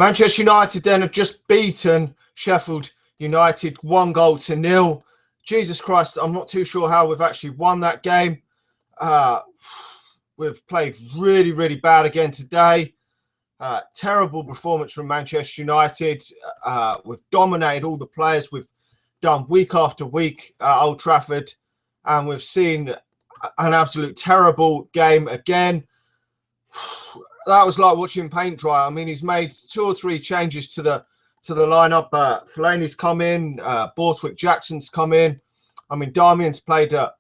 Manchester United then have just beaten Sheffield United 1-0. Jesus Christ, I'm not too sure how we've actually won that game. We've played really, really bad again today. Terrible performance from Manchester United. We've dominated all the players. We've done week after week at Old Trafford, and we've seen an absolute terrible game again. That was like watching paint dry. I mean, he's made 2 or 3 changes to the lineup. Fellaini's come in. Borthwick Jackson's come in. I mean, Damian's played at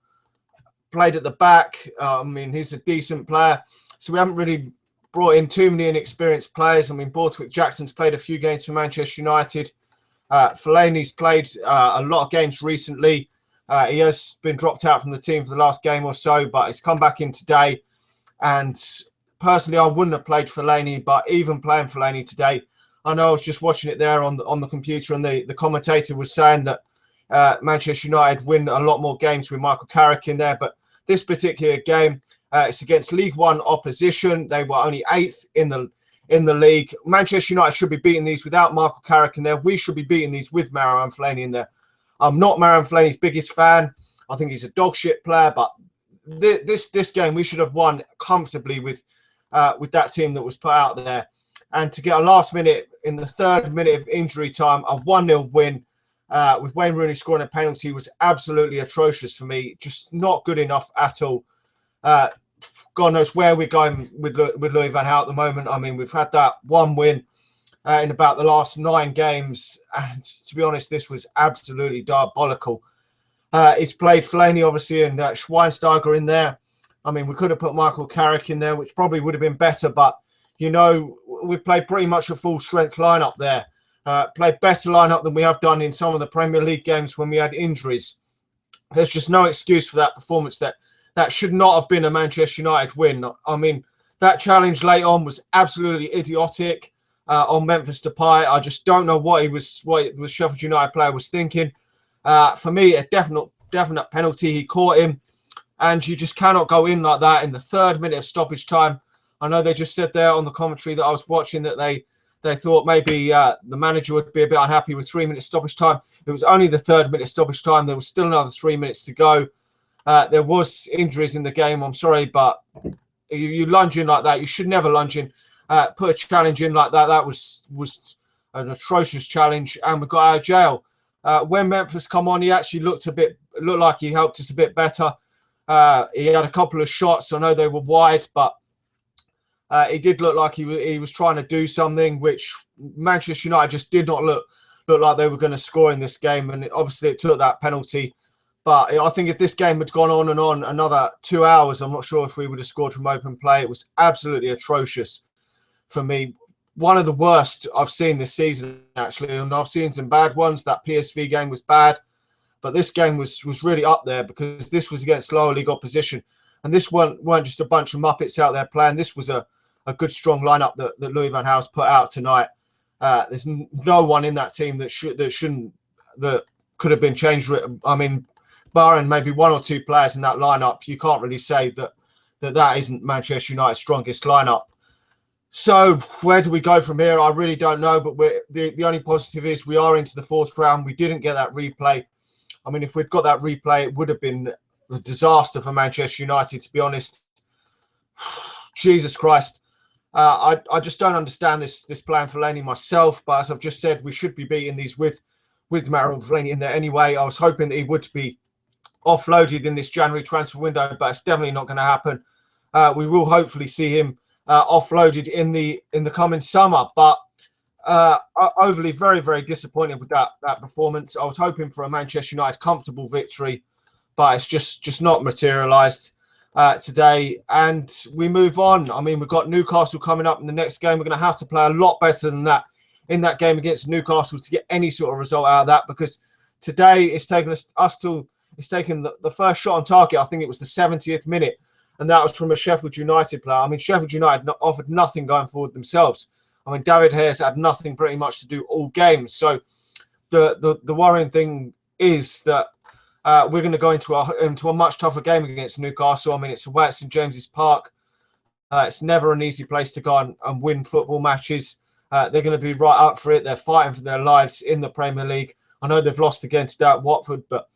the back. I mean, he's a decent player. So we haven't really brought in too many inexperienced players. I mean, Borthwick Jackson's played a few games for Manchester United. Fellaini's played a lot of games recently. He has been dropped out from the team for the last game or so, but he's come back in today. And personally, I wouldn't have played Fellaini, but even playing Fellaini today, I know I was just watching it there on the computer, and the commentator was saying that Manchester United win a lot more games with Michael Carrick in there. But this particular game, it's against League One opposition. They were only 8th in the league. Manchester United should be beating these without Michael Carrick in there. We should be beating these with Marouane Fellaini in there. I'm not Marouane Fellaini's biggest fan. I think he's a dog shit player, but this game we should have won comfortably with that team that was put out there. And to get a last minute, in the 3rd minute of injury time, a 1-0 win with Wayne Rooney scoring a penalty was absolutely atrocious for me. Just not good enough at all. God knows where we're going with Louis van Gaal at the moment. I mean, we've had that 1 win in about the last 9 games. And to be honest, this was absolutely diabolical. He's played Fellaini, obviously, and Schweinsteiger in there. I mean, we could have put Michael Carrick in there, which probably would have been better. But, you know, we played pretty much a full-strength lineup there. Played better lineup than we have done in some of the Premier League games when we had injuries. There's just no excuse for that performance. That should not have been a Manchester United win. I mean, that challenge late on was absolutely idiotic on Memphis Depay. I just don't know what the Sheffield United player was thinking. For me, a definite penalty. He caught him, and you just cannot go in like that in the 3rd minute of stoppage time. I know they just said there on the commentary that I was watching that they thought maybe the manager would be a bit unhappy with 3 minutes stoppage time. It was only the 3rd minute stoppage time. There was still another 3 minutes to go. There was injuries in the game. I'm sorry, but you lunge in like that. You should never lunge in. Put a challenge in like that. That was an atrocious challenge, and we got out of jail. When Memphis come on, he actually looked like he helped us a bit better. He had a couple of shots. I know they were wide, but he did look like he was trying to do something, which Manchester United just did not look like they were going to score in this game. And obviously it took that penalty. But I think if this game had gone on and on another 2 hours, I'm not sure if we would have scored from open play. It was absolutely atrocious for me. One of the worst I've seen this season, actually. And I've seen some bad ones. That PSV game was bad. But this game was really up there because this was against lower league opposition. And this weren't just a bunch of Muppets out there playing. This was a good, strong lineup that Louis van Gaal's put out tonight. There's no one in that team that could have been changed. I mean, barring maybe 1 or 2 players in that lineup, you can't really say that isn't Manchester United's strongest lineup. So where do we go from here? I really don't know. But the only positive is we are into the 4th round. We didn't get that replay. I mean, if we'd got that replay, it would have been a disaster for Manchester United, to be honest. Jesus Christ. I just don't understand this plan for Fellaini myself. But as I've just said, we should be beating these with Marouane Fellaini in there anyway. I was hoping that he would be offloaded in this January transfer window, but it's definitely not going to happen. We will hopefully see him offloaded in the coming summer. But overly very, very disappointed with that performance. I was hoping for a Manchester United comfortable victory, but it's just not materialised today. And we move on. I mean, we've got Newcastle coming up in the next game. We're going to have to play a lot better than that in that game against Newcastle to get any sort of result out of that, because today it's taken it's taken the first shot on target. I think it was the 70th minute, and that was from a Sheffield United player. I mean, Sheffield United offered nothing going forward themselves. I mean, David Hayes had nothing pretty much to do all games. So the worrying thing is that we're going to go into a much tougher game against Newcastle. I mean, it's away at St James's Park. It's never an easy place to go and win football matches. They're going to be right up for it. They're fighting for their lives in the Premier League. I know they've lost against Watford, but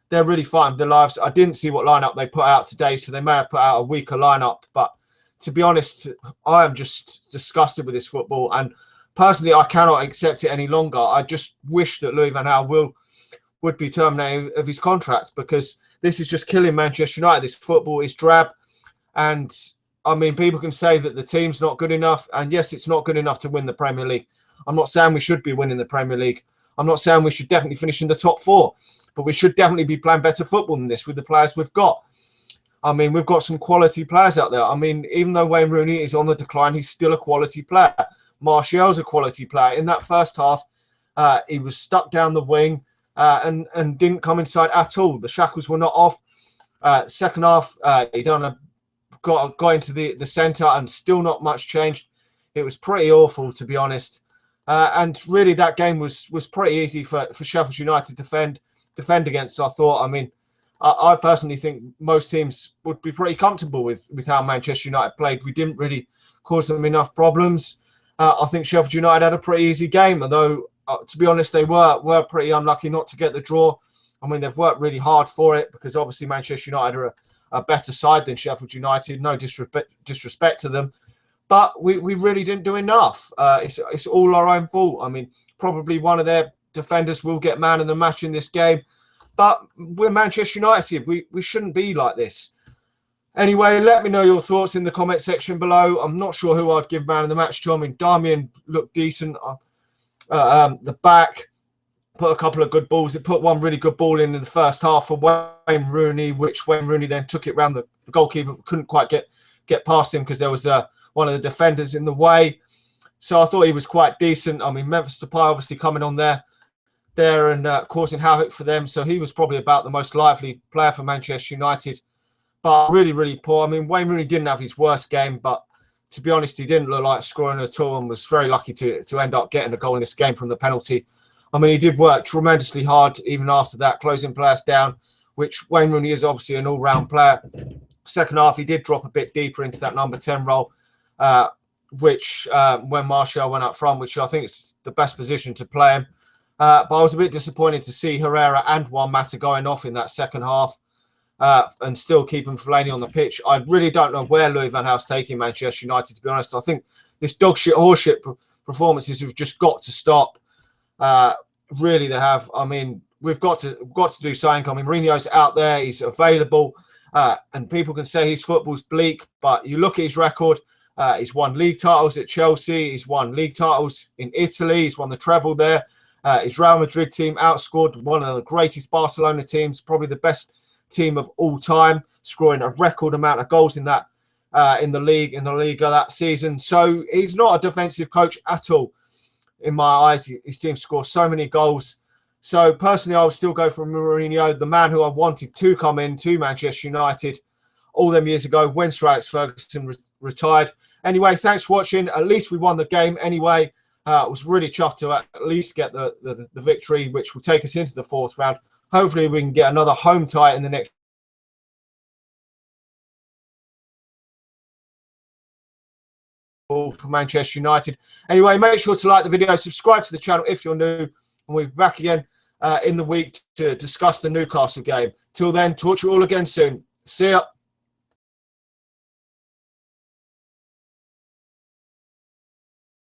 they're really fighting for their lives. I didn't see what lineup they put out today, so they may have put out a weaker lineup. But to be honest, I am just disgusted with this football. And personally, I cannot accept it any longer. I just wish that Louis van Gaal would be terminated of his contract, because this is just killing Manchester United. This football is drab. And, I mean, people can say that the team's not good enough. And, yes, it's not good enough to win the Premier League. I'm not saying we should be winning the Premier League. I'm not saying we should definitely finish in the top 4. But we should definitely be playing better football than this with the players we've got. I mean, we've got some quality players out there. I mean, even though Wayne Rooney is on the decline, he's still a quality player. Martial's a quality player. In that first half, he was stuck down the wing and didn't come inside at all. The shackles were not off. Second half, he got into the centre and still not much changed. It was pretty awful, to be honest. And really, that game was pretty easy for Sheffield United to defend against, I thought. I mean, I personally think most teams would be pretty comfortable with how Manchester United played. We didn't really cause them enough problems. I think Sheffield United had a pretty easy game, although, to be honest, they were pretty unlucky not to get the draw. I mean, they've worked really hard for it, because obviously Manchester United are a better side than Sheffield United. No disrespect to them. But we really didn't do enough. It's all our own fault. I mean, probably one of their defenders will get man of the match in this game. But we're Manchester United. We shouldn't be like this. Anyway, let me know your thoughts in the comment section below. I'm not sure who I'd give man of the match to. I mean, Darmian looked decent. The back put a couple of good balls. It put one really good ball in the first half for Wayne Rooney, which Wayne Rooney then took it round the goalkeeper. Couldn't quite get past him because there was one of the defenders in the way. So I thought he was quite decent. I mean, Memphis Depay obviously coming on there and causing havoc for them. So he was probably about the most lively player for Manchester United. But really, really poor. I mean, Wayne Rooney didn't have his worst game, but to be honest, he didn't look like scoring at all and was very lucky to end up getting a goal in this game from the penalty. I mean, he did work tremendously hard even after that, closing players down, which Wayne Rooney is obviously an all-round player. Second half, he did drop a bit deeper into that number 10 role, which when Martial went up front, which I think is the best position to play him. But I was a bit disappointed to see Herrera and Juan Mata going off in that second half and still keeping Fellaini on the pitch. I really don't know where Louis van Gaal's taking Manchester United, to be honest. I think this dog shit, horseshit performances have just got to stop. Really, they have. I mean, we've got to do something. I mean, Mourinho's out there. He's available. And people can say his football's bleak, but you look at his record. He's won league titles at Chelsea. He's won league titles in Italy. He's won the treble there. His Real Madrid team outscored one of the greatest Barcelona teams, probably the best team of all time, scoring a record amount of goals in that in the Liga that season. So he's not a defensive coach at all, in my eyes. His team scores so many goals. So personally, I would still go for Mourinho, the man who I wanted to come in to Manchester United all them years ago when Sir Alex Ferguson retired. Anyway, thanks for watching. At least we won the game anyway. I was really chuffed to at least get the victory, which will take us into the fourth round. Hopefully, we can get another home tie in the next for Manchester United. Anyway, make sure to like the video, subscribe to the channel if you're new, and we'll be back again in the week to discuss the Newcastle game. Till then, talk to you all again soon. See ya.